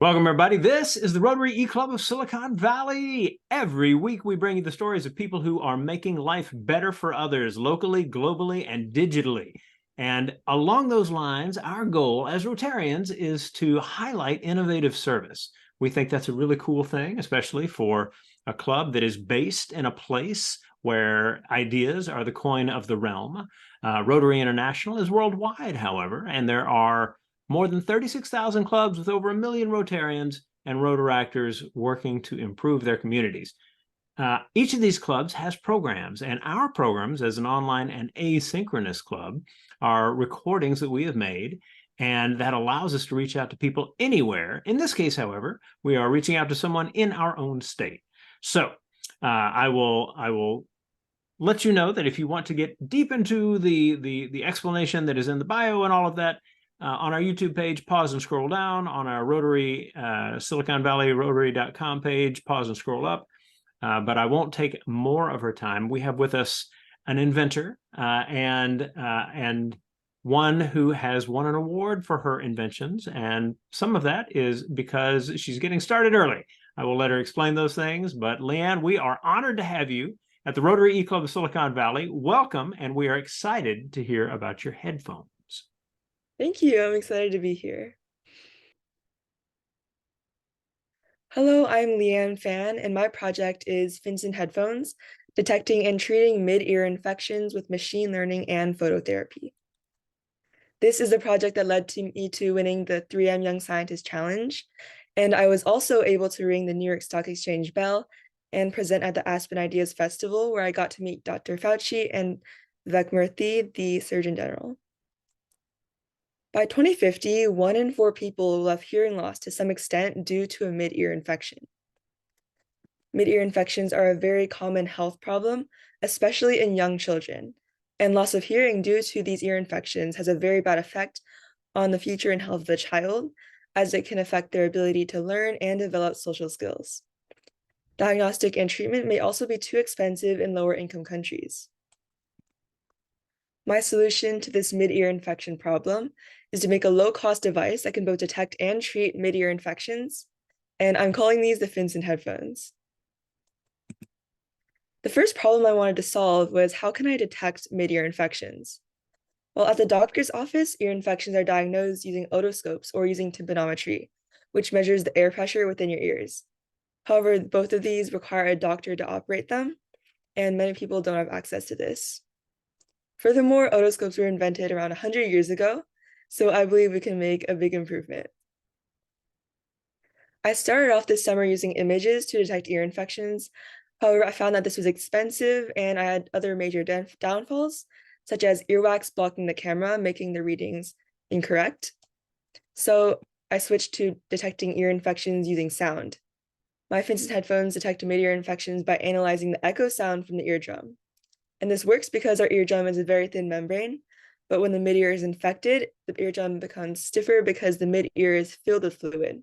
Welcome, everybody. This is the Rotary E-Club of Silicon Valley. Every week, we bring you the stories of people who are making life better for others, locally, globally, and digitally. And along those lines, our goal as Rotarians is to highlight innovative service. We think that's a really cool thing, especially for a club that is based in a place where ideas are the coin of the realm. Rotary International is worldwide, however, and there are more than 36,000 clubs with over 1 million Rotarians and Rotaractors working to improve their communities. Each of these clubs has programs, and our programs as an online and asynchronous club are recordings that we have made, and that allows us to reach out to people anywhere. In this case, however, we are reaching out to someone in our own state. So I will let you know that if you want to get deep into the explanation that is in the bio and all of that, on our YouTube page, pause and scroll down. On our Rotary, Silicon Valley Rotary.com page, pause and scroll up. But I won't take more of her time. We have with us an inventor and one who has won an award for her inventions. And some of that is because she's getting started early. I will let her explain those things. But Leanne, we are honored to have you at the Rotary E-Club of Silicon Valley. Welcome, and we are excited to hear about your headphones. Thank you. I'm excited to be here. Hello, I'm Leanne Fan, and my project is Finsen Headphones, detecting and treating mid-ear infections with machine learning and phototherapy. This is the project that led me to winning the 3M Young Scientist Challenge, and I was also able to ring the New York Stock Exchange bell and present at the Aspen Ideas Festival, where I got to meet Dr. Fauci and Vivek Murthy, the Surgeon General. By 2050, 1 in 4 people will have hearing loss to some extent due to a mid-ear infection. Mid-ear infections are a very common health problem, especially in young children, and loss of hearing due to these ear infections has a very bad effect on the future and health of the child, as it can affect their ability to learn and develop social skills. Diagnostic and treatment may also be too expensive in lower-income countries. My solution to this mid-ear infection problem is to make a low-cost device that can both detect and treat mid-ear infections, and I'm calling these the Finsen Headphones. The first problem I wanted to solve was, how can I detect mid-ear infections? Well, at the doctor's office, ear infections are diagnosed using otoscopes or using tympanometry, which measures the air pressure within your ears. However, both of these require a doctor to operate them, and many people don't have access to this. Furthermore, otoscopes were invented around 100 years ago, so I believe we can make a big improvement. I started off this summer using images to detect ear infections. However, I found that this was expensive and I had other major downfalls, such as earwax blocking the camera, making the readings incorrect. So I switched to detecting ear infections using sound. My Finsen headphones detect mid-ear infections by analyzing the echo sound from the eardrum. And this works because our eardrum is a very thin membrane, but when the mid-ear is infected, the eardrum becomes stiffer because the mid-ear is filled with fluid.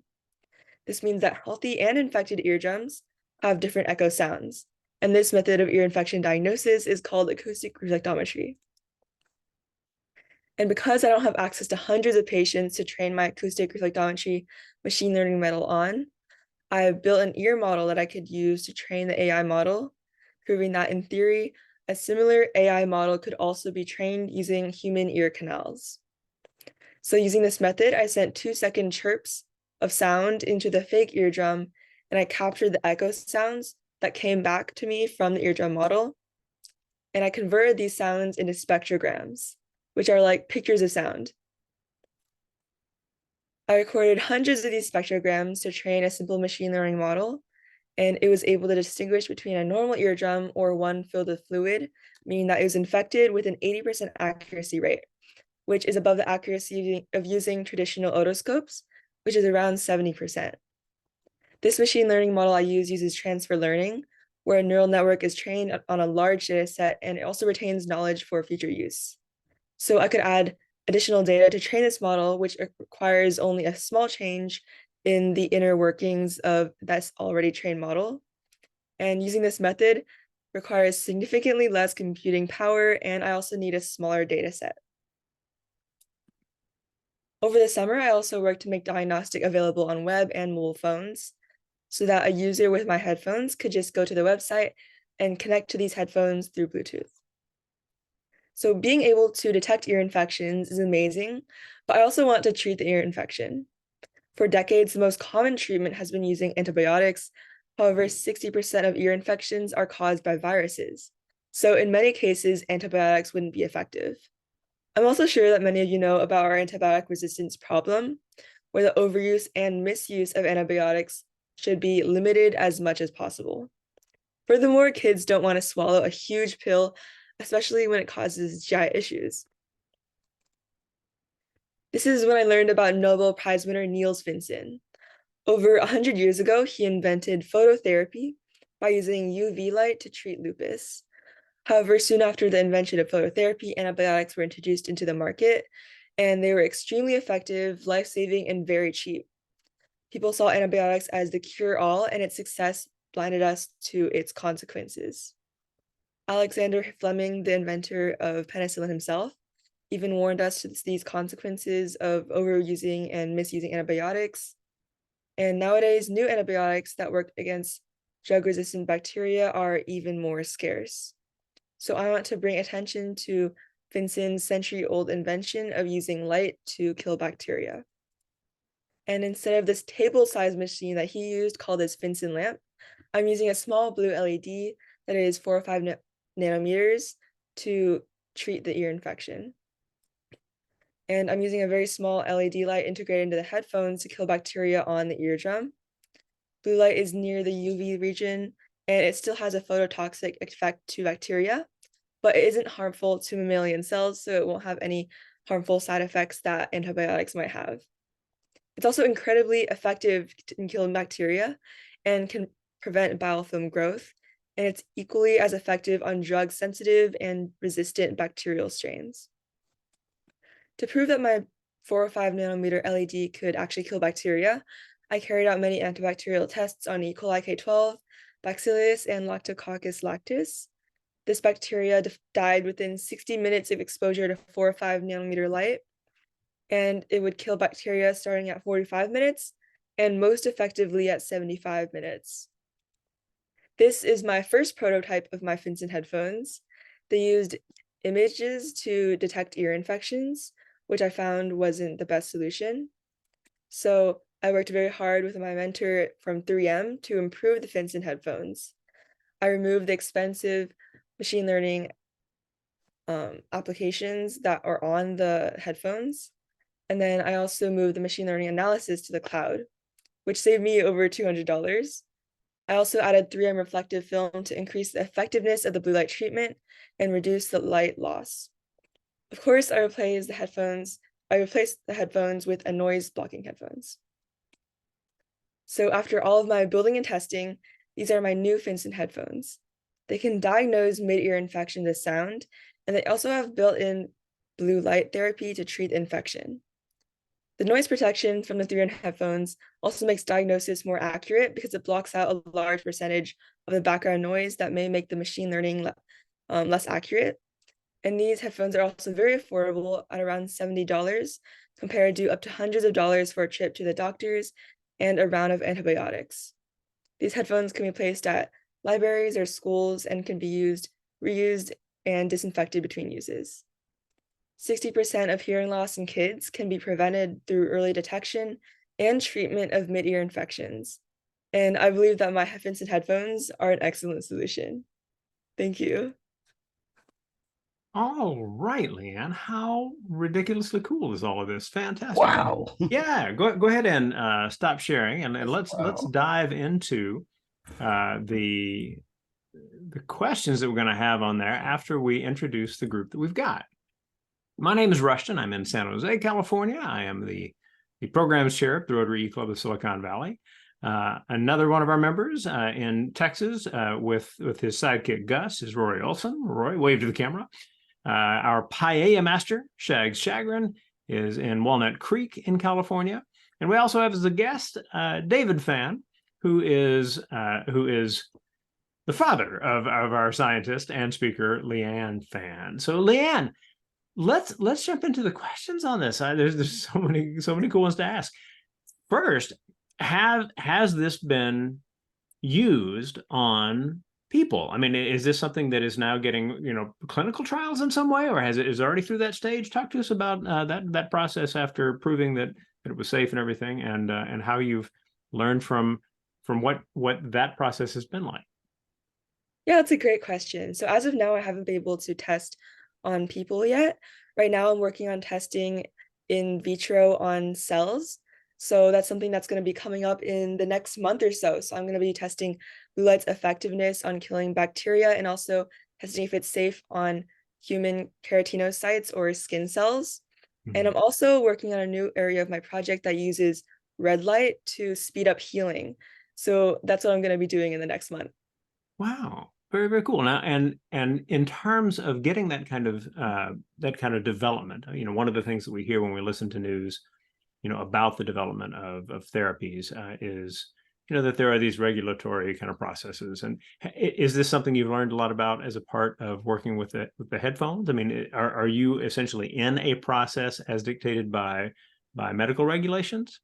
This means that healthy and infected eardrums have different echo sounds, and this method of ear infection diagnosis is called acoustic reflectometry. And because I don't have access to hundreds of patients to train my acoustic reflectometry machine learning model on, I have built an ear model that I could use to train the AI model, proving that in theory, a similar AI model could also be trained using human ear canals. So using this method, I sent 2-second chirps of sound into the fake eardrum, and I captured the echo sounds that came back to me from the eardrum model. And I converted these sounds into spectrograms, which are like pictures of sound. I recorded hundreds of these spectrograms to train a simple machine learning model, and it was able to distinguish between a normal eardrum or one filled with fluid, meaning that it was infected with an 80% accuracy rate, which is above the accuracy of using traditional otoscopes, which is around 70%. This machine learning model I use uses transfer learning, where a neural network is trained on a large data set, and it also retains knowledge for future use. So I could add additional data to train this model, which requires only a small change in the inner workings of this already trained model. And using this method requires significantly less computing power, and I also need a smaller data set. Over the summer, I also worked to make Diagnostic available on web and mobile phones so that a user with my headphones could just go to the website and connect to these headphones through Bluetooth. So being able to detect ear infections is amazing, but I also want to treat the ear infection. For decades, the most common treatment has been using antibiotics. However, 60% of ear infections are caused by viruses. So in many cases, antibiotics wouldn't be effective. I'm also sure that many of you know about our antibiotic resistance problem, where the overuse and misuse of antibiotics should be limited as much as possible. Furthermore, kids don't want to swallow a huge pill, especially when it causes GI issues. This is when I learned about Nobel Prize winner Niels Finsen. Over 100 years ago, he invented phototherapy by using UV light to treat lupus. However, soon after the invention of phototherapy, antibiotics were introduced into the market, and they were extremely effective, life-saving, and very cheap. People saw antibiotics as the cure-all, and its success blinded us to its consequences. Alexander Fleming, the inventor of penicillin himself, even warned us to these consequences of overusing and misusing antibiotics. And nowadays, new antibiotics that work against drug-resistant bacteria are even more scarce. So I want to bring attention to Finsen's century-old invention of using light to kill bacteria. And instead of this table-sized machine that he used called his Finsen lamp, I'm using a small blue LED that is 4 or 5 nanometers to treat the ear infection. And I'm using a very small LED light integrated into the headphones to kill bacteria on the eardrum. Blue light is near the UV region, and it still has a phototoxic effect to bacteria, but it isn't harmful to mammalian cells, so it won't have any harmful side effects that antibiotics might have. It's also incredibly effective in killing bacteria and can prevent biofilm growth, and it's equally as effective on drug-sensitive and resistant bacterial strains. To prove that my 4 or 5 nanometer LED could actually kill bacteria, I carried out many antibacterial tests on E. coli K12, Bacillus, and Lactococcus lactis. This bacteria died within 60 minutes of exposure to 4 or 5 nanometer light, and it would kill bacteria starting at 45 minutes and most effectively at 75 minutes. This is my first prototype of my Finsen headphones. They used images to detect ear infections, which I found wasn't the best solution. So I worked very hard with my mentor from 3M to improve the Finsen headphones. I removed the expensive machine learning applications that are on the headphones. And then I also moved the machine learning analysis to the cloud, which saved me over $200. I also added 3M reflective film to increase the effectiveness of the blue light treatment and reduce the light loss. Of course, I replaced the headphones with a noise blocking headphones. So after all of my building and testing, these are my new Finsen headphones. They can diagnose mid-ear infection with sound, and they also have built-in blue light therapy to treat infection. The noise protection from the 3M headphones also makes diagnosis more accurate because it blocks out a large percentage of the background noise that may make the machine learning less accurate. And these headphones are also very affordable at around $70 compared to up to hundreds of dollars for a trip to the doctors and a round of antibiotics. These headphones can be placed at libraries or schools and can be reused, and disinfected between uses. 60% of hearing loss in kids can be prevented through early detection and treatment of mid-ear infections. And I believe that my Finsen headphones are an excellent solution. Thank you. All right, Leanne, how ridiculously cool is all of this? Fantastic. Wow. Yeah, go ahead and stop sharing, and let's dive into the questions that we're going to have on there after we introduce the group that we've got. My name is Rushton. I'm in San Jose, California. I am the programs chair at the Rotary Club of Silicon Valley. Another one of our members in Texas with his sidekick Gus is Rory Olson. Roy, wave to the camera. Our paella master, Shags Chagrin, is in Walnut Creek in California. And we also have as a guest David Fan, who is the father of our scientist and speaker, Leanne Fan. So Leanne, let's jump into the questions on this. There's so many cool ones to ask. First, has this been used on people? I mean, is this something that is now getting, clinical trials in some way, or is it already through that stage? Talk to us about that process after proving that it was safe and everything, and how you've learned from what that process has been like. Yeah, that's a great question. So as of now, I haven't been able to test on people yet. Right now, I'm working on testing in vitro on cells. So that's something that's going to be coming up in the next month or so. So I'm going to be testing blue light's effectiveness on killing bacteria and also testing if it's safe on human keratinocytes or skin cells. And I'm also working on a new area of my project that uses red light to speed up healing. So that's what I'm going to be doing in the next month. Wow, very very cool. Now, and in terms of getting that kind of development, one of the things that we hear when we listen to news, about the development of therapies is, that there are these regulatory kind of processes. And is this something you've learned a lot about as a part of working with the headphones? I mean, are you essentially in a process as dictated by medical regulations?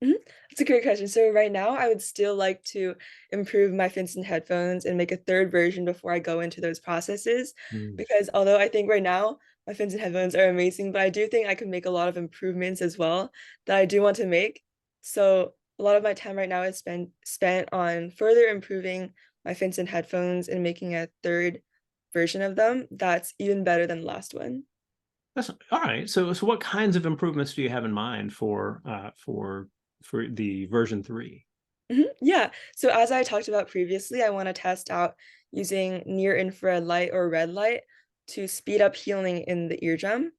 That's a great question. So right now, I would still like to improve my Finsen headphones and make a third version before I go into those processes. Mm. Because although I think right now my Finsen headphones are amazing, but I do think I can make a lot of improvements as well that I do want to make. So a lot of my time right now is spent on further improving my Finsen headphones and making a third version of them that's even better than the last one. That's all right. So what kinds of improvements do you have in mind for the version 3? Yeah. So as I talked about previously, I want to test out using near infrared light or red light to speed up healing in the eardrum.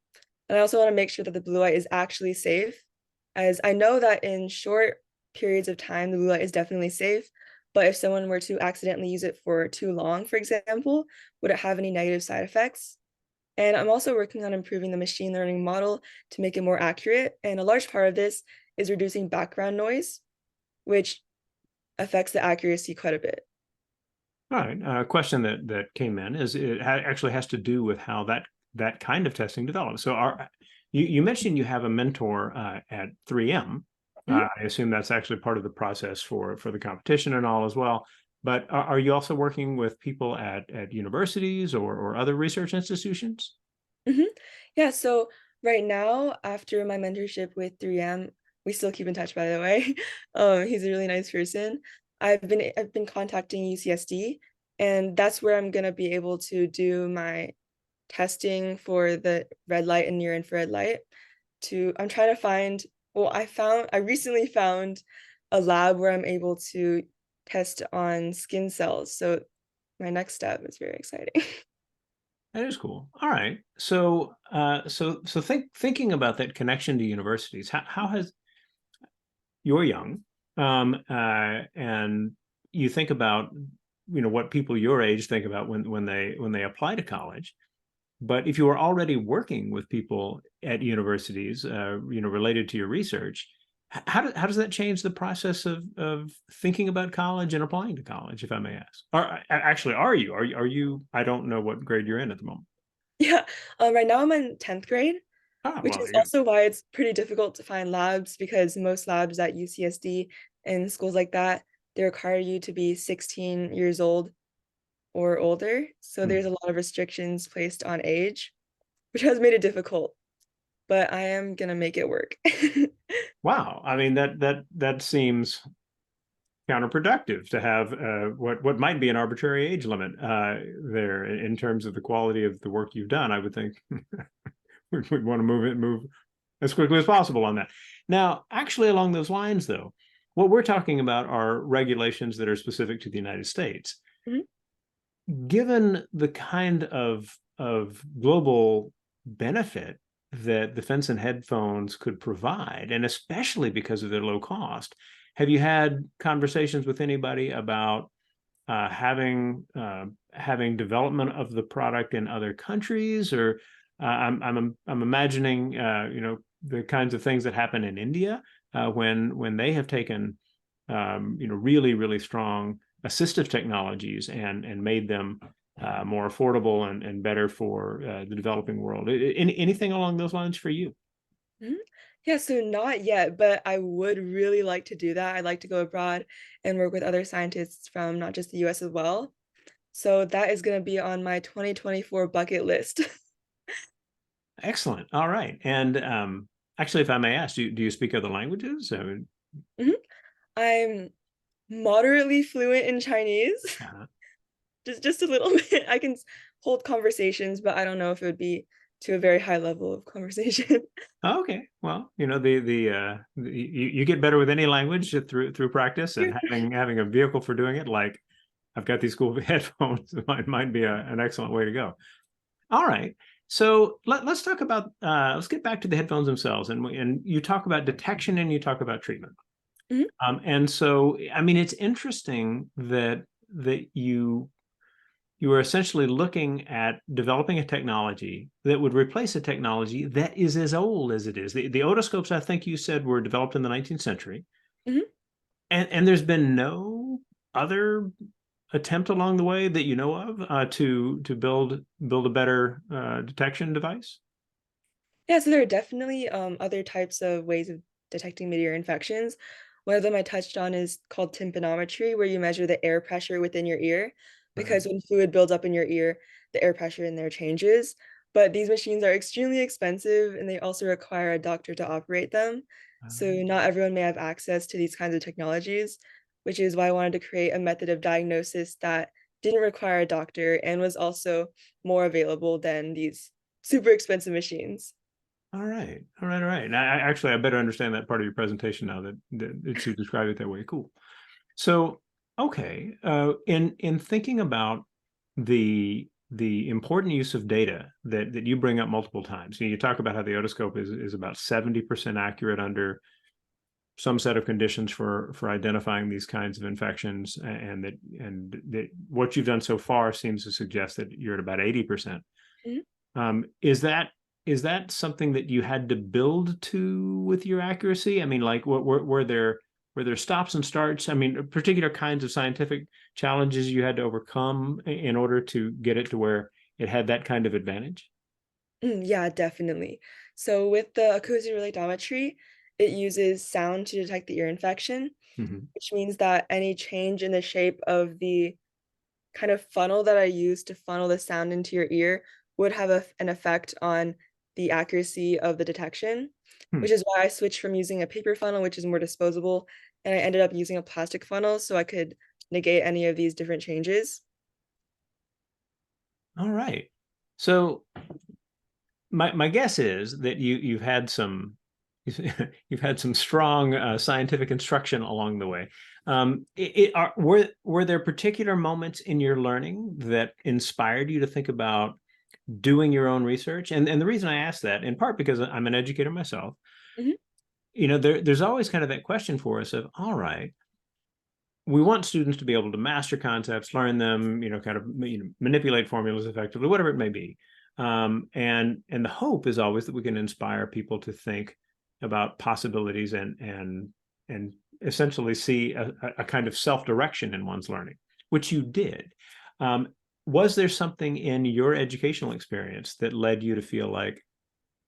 And I also want to make sure that the blue light is actually safe, as I know that in short periods of time, the blue light is definitely safe. But if someone were to accidentally use it for too long, for example, would it have any negative side effects? And I'm also working on improving the machine learning model to make it more accurate. And a large part of this is reducing background noise, which affects the accuracy quite a bit. All right. A question that came in is actually has to do with how that kind of testing develops. So you mentioned you have a mentor at 3M. Mhm. I assume that's actually part of the process for the competition and all as well. But are you also working with people at universities or other research institutions? Mhm. Yeah, so right now, after my mentorship with 3M, we still keep in touch, by the way. He's a really nice person. I've been contacting UCSD, and that's where I'm gonna be able to do my testing for the red light and near infrared light. I'm trying to find, well, I recently found a lab where I'm able to test on skin cells. So my next step is very exciting. That is cool. All right. So thinking about that connection to universities, how has you're young, and you think about what people your age think about when they apply to college. But if you are already working with people at universities, related to your research, how does that change the process of thinking about college and applying to college, if I may ask? Or actually, are you? I don't know what grade you're in at the moment. Yeah, right now I'm in 10th grade, Ah, which well, is also why it's pretty difficult to find labs because most labs at UCSD and schools like that, they require you to be 16 years old or older. So there's a lot of restrictions placed on age, which has made it difficult, but I am gonna make it work. wow. I mean that seems counterproductive to have what might be an arbitrary age limit there in terms of the quality of the work you've done. I would think we'd want to move as quickly as possible on that. Now, actually, along those lines, though, what we're talking about are regulations that are specific to the United States. Mhm. Given the kind of global benefit that the Finsen headphones could provide, and especially because of their low cost, have you had conversations with anybody about having development of the product in other countries? Or I'm imagining the kinds of things that happen in India when they have taken really really strong assistive technologies and made them more affordable and better for the developing world. Anything along those lines for you? Mhm. Yeah, so not yet, but I would really like to do that. I'd like to go abroad and work with other scientists from not just the US as well. So that is going to be on my 2024 bucket list. Excellent. All right. And actually, if I may ask, do you speak other languages? I mean, Mhm. I'm moderately fluent in Chinese, uh, just a little bit. I can hold conversations, but I don't know if it would be to a very high level of conversation. oh, okay. Well, you get better with any language through practice, and having a vehicle for doing it, like I've got these cool headphones, might be an excellent way to go. All right. So let's talk about let's get back to the headphones themselves, and you talk about detection and you talk about treatment. Mhm. And so, I mean, it's interesting that you are essentially looking at developing a technology that would replace a technology that is as old as it is. The otoscopes, I think you said, were developed in the 19th century, Mhm. and there's been no other attempt along the way that you know of to build a better detection device. Yeah, so there are definitely other types of ways of detecting midear infections. One of them I touched on is called tympanometry, where you measure the air pressure within your ear, Right. because when fluid builds up in your ear, the air pressure in there changes. But these machines are extremely expensive and they also require a doctor to operate them. So not everyone may have access to these kinds of technologies, which is why I wanted to create a method of diagnosis that didn't require a doctor and was also more available than these super expensive machines. All right, all right, all right. And I better understand that part of your presentation now that you described it that way. Cool. So, okay, in thinking about the important use of data that you bring up multiple times, you talk about how the otoscope is about 70% accurate under some set of conditions for identifying these kinds of infections, and that what you've done so far seems to suggest that you're at about 80%. Mhm. Is that something that you had to build to with your accuracy? I mean, like, were there stops and starts? I mean, particular kinds of scientific challenges you had to overcome in order to get it to where it had that kind of advantage? Yeah, definitely. So with the acoustic reflectometry, it uses sound to detect the ear infection, Hmm. which means that any change in the shape of the kind of funnel that I use to funnel the sound into your ear would have an effect on the accuracy of the detection, Hmm. which is why I switched from using a paper funnel, which is more disposable, and I ended up using a plastic funnel so I could negate any of these different changes. All right. So my guess is that you've had some you've had some strong scientific instruction along the way. Were there particular moments in your learning that inspired you to think about doing your own research? And the reason I ask that, in part because I'm an educator myself, Mhm. there's always kind of that question for us of, all right, we want students to be able to master concepts, learn them, kind of manipulate formulas effectively, whatever it may be. And the hope is always that we can inspire people to think about possibilities and essentially see a kind of self-direction in one's learning, which you did. Um, was there something in your educational experience that led you to feel like,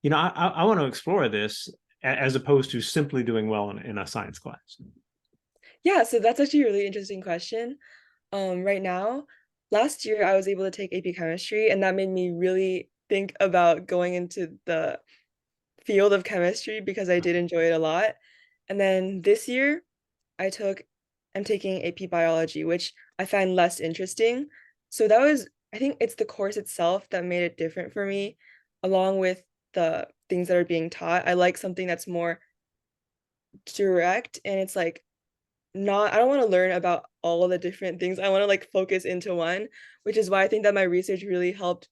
I want to explore this as opposed to simply doing well in a science class? Yeah, so that's actually a really interesting question. Right now, last year I was able to take AP chemistry, and that made me really think about going into the field of chemistry because I did enjoy it a lot. And then this year, I'm taking AP biology, which I find less interesting. So I think it's the course itself that made it different for me, along with the things that are being taught. I like something that's more direct and it's like not I don't want to learn about all the different things. I want to like focus into one, which is why I think that my research really helped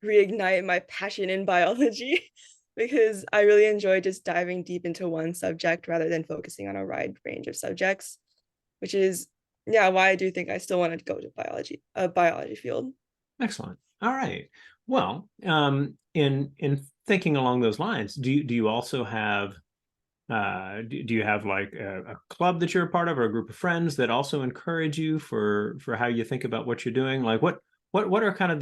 reignite my passion in biology because I really enjoy just diving deep into one subject rather than focusing on a wide range of subjects, which is yeah, why I do think I still want to go to a biology field. Excellent. All right. Well, in thinking along those lines, do you also have do you have like a club that you're a part of, or a group of friends that also encourage you for how you think about what you're doing? Like, What are kind of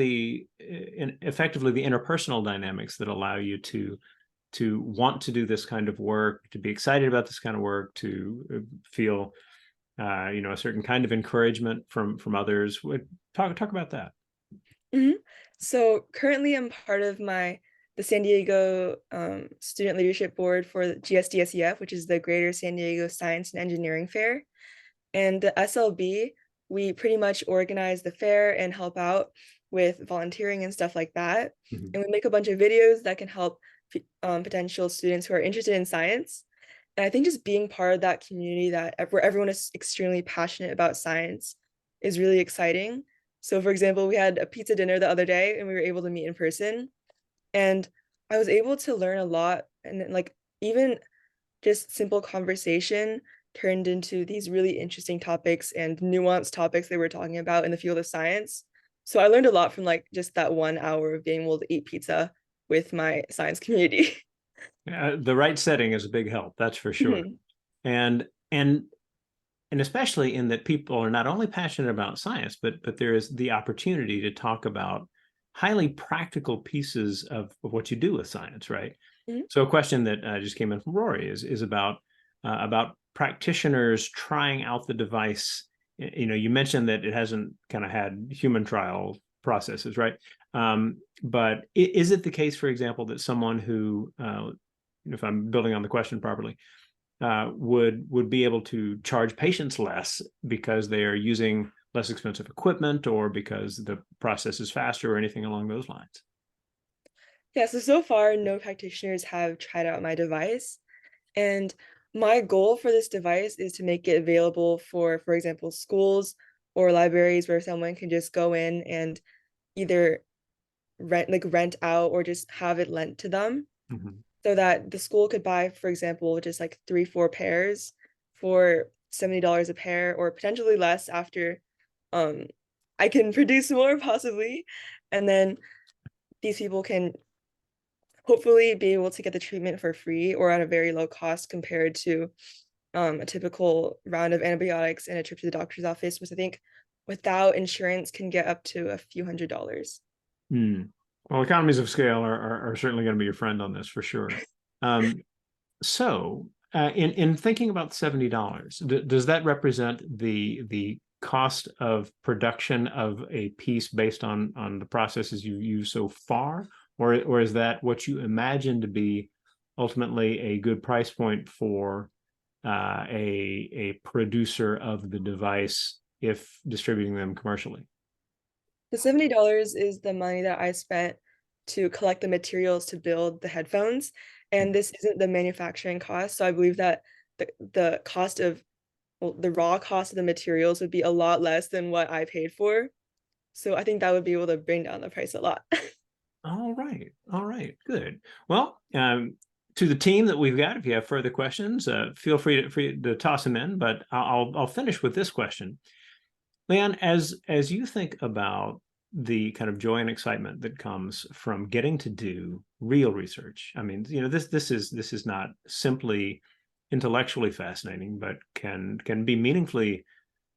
effectively the interpersonal dynamics that allow you to want to do this kind of work, to be excited about this kind of work, to feel a certain kind of encouragement from others? Talk about that. Mhm. So currently I'm part of the San Diego Student Leadership Board for the GSDSEF, which is the Greater San Diego Science and Engineering Fair. And the SLB, we pretty much organize the fair and help out with volunteering and stuff like that. Mhm. And we make a bunch of videos that can help potential students who are interested in science. And I think just being part of that community where everyone is extremely passionate about science is really exciting. So for example, we had a pizza dinner the other day and we were able to meet in person. And I was able to learn a lot. And then, like, even just simple conversation turned into these really interesting topics and nuanced topics they were talking about in the field of science. So I learned a lot from like just that 1 hour of being able to eat pizza with my science community. The right setting is a big help, that's for sure. Mhm. And and and especially in that people are not only passionate about science, but there is the opportunity to talk about highly practical pieces of what you do with science, right? Mhm. So a question that just came in from Rory is about practitioners trying out the device. You mentioned that it hasn't kind of had human trial processes, right? But is it the case, for example, that someone who, if I'm building on the question properly, would be able to charge patients less because they are using less expensive equipment, or because the process is faster, or anything along those lines? Yeah, so far, no practitioners have tried out my device. And my goal for this device is to make it available for example, schools or libraries where someone can just go in and either rent out or just have it lent to them Mhm. so that the school could buy, for example, just like 3, 4 pairs for $70 a pair or potentially less after um I can produce more possibly. And then these people can hopefully be able to get the treatment for free or at a very low cost compared to a typical round of antibiotics and a trip to the doctor's office, which I think without insurance can get up to a few $100s. Hmm. Well, economies of scale are certainly going to be your friend on this for sure. Um, in thinking about $70, does that represent the cost of production of a piece based on the processes you've used so far, or is that what you imagine to be ultimately a good price point for a producer of the device if distributing them commercially? The $70 is the money that I spent to collect the materials to build the headphones. And this isn't the manufacturing cost. So I believe that the cost of, well, the raw cost of the materials would be a lot less than what I paid for. So I think that would be able to bring down the price a lot. All right. All right. Good. Well, to the team that we've got, if you have further questions, feel free to toss them in. But I'll finish with this question, Leanne. As you think about the kind of joy and excitement that comes from getting to do real research, I mean, this is not simply intellectually fascinating, but can be meaningfully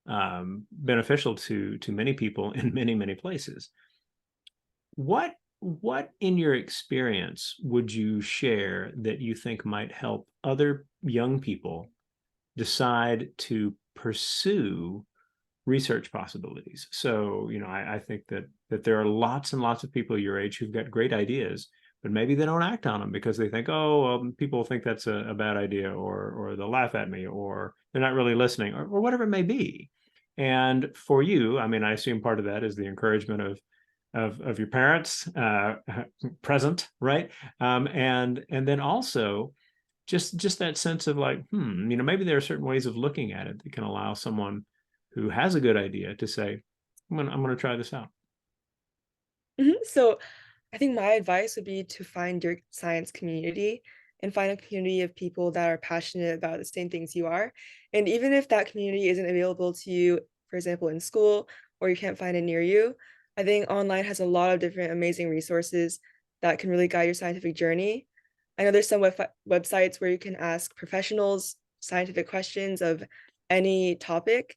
beneficial to many people in many places. What in your experience would you share that you think might help other young people decide to pursue research possibilities? So, I think that there are lots and lots of people your age who've got great ideas, but maybe they don't act on them because they think, oh, well, people think that's a bad idea, or they'll laugh at me, or they're not really listening, or whatever it may be. And for you, I mean, I assume part of that is the encouragement of your parents present, right? And then also just that sense of like, maybe there are certain ways of looking at it that can allow someone who has a good idea to say, I'm gonna try this out. So I think my advice would be to find your science community and find a community of people that are passionate about the same things you are. And even if that community isn't available to you, for example, in school, or you can't find it near you, I think online has a lot of different amazing resources that can really guide your scientific journey. I know there's some websites where you can ask professionals scientific questions of any topic.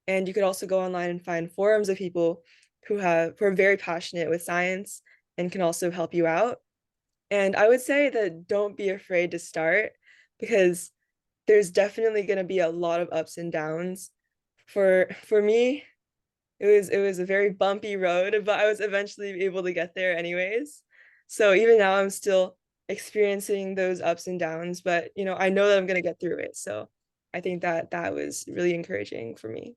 And you could also go online and find forums of people who are very passionate with science and can also help you out. And I would say that don't be afraid to start, because there's definitely going to be a lot of ups and downs. For me, it was a very bumpy road, but I was eventually able to get there anyways. So even now I'm still experiencing those ups and downs, but I know that I'm going to get through it. So I think that that was really encouraging for me.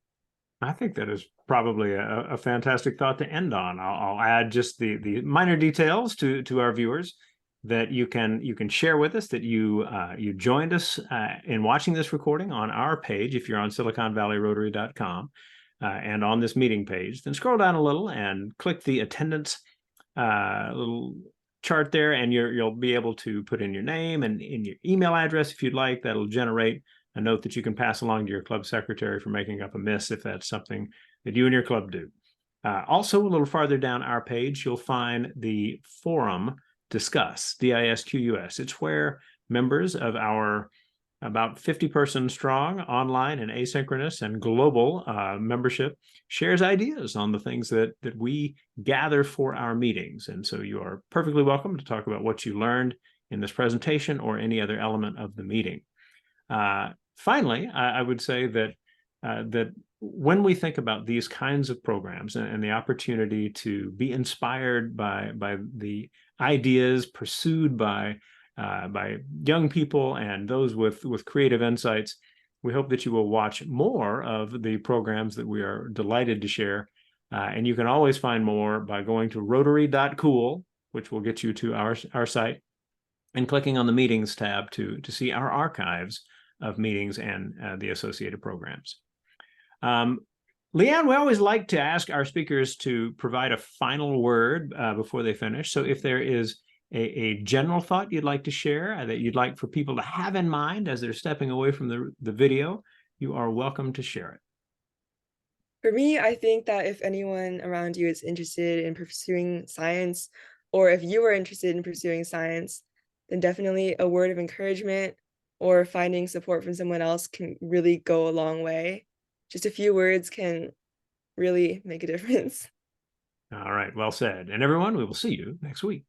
I think that is probably a fantastic thought to end on. I'll add just the minor details to our viewers that you can share with us that you joined us in watching this recording on our page if you're on SiliconValleyRotary.com and on this meeting page. Then scroll down a little and click the attendance little chart there, and you'll be able to put in your name and in your email address if you'd like. That'll generate a note that you can pass along to your club secretary for making up a miss if that's something that you and your club do. Also, a little farther down our page, you'll find the forum Discuss, DISQUS. It's where members of our about 50-person strong online and asynchronous and global membership shares ideas on the things that we gather for our meetings. And so you are perfectly welcome to talk about what you learned in this presentation or any other element of the meeting. Finally, I would say that that when we think about these kinds of programs and the opportunity to be inspired by the ideas pursued by young people and those with creative insights, we hope that you will watch more of the programs that we are delighted to share. And you can always find more by going to rotary.cool, which will get you to our site, and clicking on the meetings tab to see our archives of meetings and the associated programs. Leanne, we always like to ask our speakers to provide a final word before they finish. So if there is a general thought you'd like to share that you'd like for people to have in mind as they're stepping away from the video, you are welcome to share it. For me, I think that if anyone around you is interested in pursuing science, or if you are interested in pursuing science, then definitely a word of encouragement or finding support from someone else can really go a long way. Just a few words can really make a difference. All right, well said. And everyone, we will see you next week.